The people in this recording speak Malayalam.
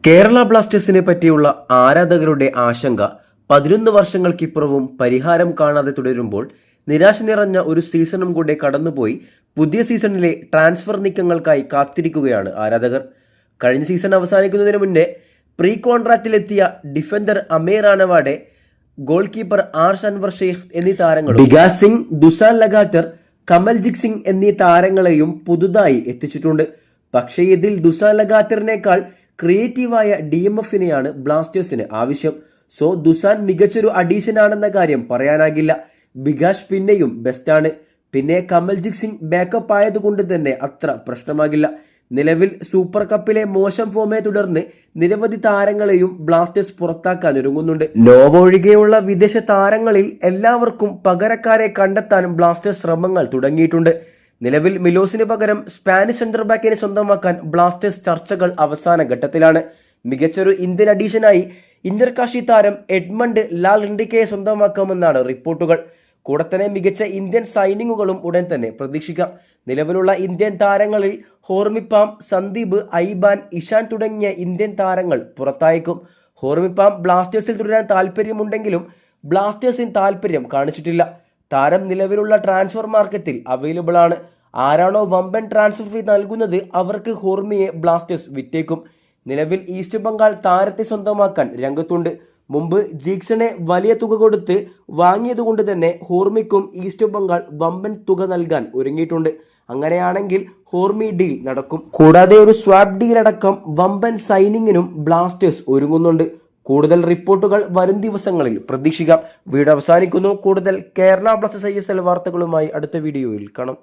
കേരള ബ്ലാസ്റ്റേഴ്സിനെ പറ്റിയുള്ള ആരാധകരുടെ ആശങ്ക 11 വർഷങ്ങൾക്കിപ്പുറവും പരിഹാരം കാണാതെ തുടരുമ്പോൾ നിരാശ നിറഞ്ഞ ഒരു സീസണും കൂടെ കടന്നുപോയി പുതിയ സീസണിലെ ട്രാൻസ്ഫർ നീക്കങ്ങൾക്കായി കാത്തിരിക്കുകയാണ് ആരാധകർ. കഴിഞ്ഞ സീസൺ അവസാനിക്കുന്നതിന് മുന്നേ പ്രീ കോൺട്രാക്റ്റിലെത്തിയ ഡിഫൻഡർ അമീർ ആനവാഡെ, ഗോൾ കീപ്പർ ആർഷ് അൻവർ ഷെയ്ഖ് എന്നീ താരങ്ങളും വികാസ് സിംഗ്, ദുസാൻ ലഗാറ്റർ, കമൽജിത് സിംഗ് എന്നീ താരങ്ങളെയും പുതുതായി എത്തിച്ചിട്ടുണ്ട്. പക്ഷേ ഇതിൽ ദുസാൻ ലഗാറ്ററിനേക്കാൾ ക്രിയേറ്റീവായ DMFനെയാണ് ബ്ലാസ്റ്റേഴ്സിന് ആവശ്യം. സോ ദുസാൻ മികച്ചൊരു അഡീഷൻ ആണെന്ന കാര്യം പറയാനാകില്ല. ബികാഷ് പിന്നെയും ബെസ്റ്റാണ്. പിന്നെ കമൽജിത് സിംഗ് ബാക്കപ്പ് ആയതുകൊണ്ട് തന്നെ അത്ര പ്രശ്നമാകില്ല. നിലവിൽ സൂപ്പർ കപ്പിലെ മോശം ഫോമെ തുടർന്ന് നിരവധി താരങ്ങളെയും ബ്ലാസ്റ്റേഴ്സ് പുറത്താക്കാൻ ഒരുങ്ങുന്നുണ്ട്. നോവ ഒഴികെയുള്ള വിദേശ താരങ്ങളിൽ എല്ലാവർക്കും പകരക്കാരെ കണ്ടെത്താനും ബ്ലാസ്റ്റേഴ്സ് ശ്രമങ്ങൾ തുടങ്ങിയിട്ടുണ്ട്. നിലവിൽ മിലോസിന് പകരം സ്പാനിഷ് സെന്റർ ബാക്കിനെ സ്വന്തമാക്കാൻ ബ്ലാസ്റ്റേഴ്സ് ചർച്ചകൾ അവസാന ഘട്ടത്തിലാണ്. മികച്ചൊരു ഇന്ത്യൻ അഡീഷനായി ഇന്റർകാഷി താരം എഡ്മണ്ട് ലാൽറിൻഡിക്കയെ സ്വന്തമാക്കാമെന്നാണ് റിപ്പോർട്ടുകൾ. കൂടെ തന്നെ മികച്ച ഇന്ത്യൻ സൈനിങ്ങുകളും ഉടൻ തന്നെ പ്രതീക്ഷിക്കാം. നിലവിലുള്ള ഇന്ത്യൻ താരങ്ങളിൽ ഹോർമിപ്പാം, സന്ദീപ്, ഐബാൻ, ഇഷാൻ തുടങ്ങിയ ഇന്ത്യൻ താരങ്ങൾ പുറത്തായേക്കും. ഹോർമിപ്പാം ബ്ലാസ്റ്റേഴ്സിൽ തുടരാൻ താല്പര്യമുണ്ടെങ്കിലും ബ്ലാസ്റ്റേഴ്സിന് താല്പര്യം കാണിച്ചിട്ടില്ല. താരം നിലവിലുള്ള ട്രാൻസ്ഫർ മാർക്കറ്റിൽ അവൈലബിൾ ആണ്. ആരാണോ വമ്പൻ ട്രാൻസ്ഫർ ഫീ നൽകുന്നത് അവർക്ക് ഹോർമിയെ ബ്ലാസ്റ്റേഴ്സ് വിറ്റേക്കും. നിലവിൽ ഈസ്റ്റ് ബംഗാൾ താരത്തെ സ്വന്തമാക്കാൻ രംഗത്തുണ്ട്. മുമ്പ് ജീക്സണെ വലിയ തുക കൊടുത്ത് വാങ്ങിയതുകൊണ്ട് തന്നെ ഹോർമിക്കും ഈസ്റ്റ് ബംഗാൾ വമ്പൻ തുക നൽകാൻ ഒരുങ്ങിയിട്ടുണ്ട്. അങ്ങനെയാണെങ്കിൽ ഹോർമി ഡീൽ നടക്കും. കൂടാതെ ഒരു സ്വാപ്പ് ഡീൽ അടക്കം വമ്പൻ സൈനിങ്ങിനും ബ്ലാസ്റ്റേഴ്സ് ഒരുങ്ങുന്നുണ്ട്. കൂടുതൽ റിപ്പോർട്ടുകൾ വരും ദിവസങ്ങളിൽ പ്രതീക്ഷിക്കാം. വീഡിയോ അവസാനിക്കുന്നു. കൂടുതൽ കേരള ബ്ലാസ്റ്റേഴ്സ് ISL വാർത്തകളുമായി അടുത്ത വീഡിയോയിൽ കാണാം.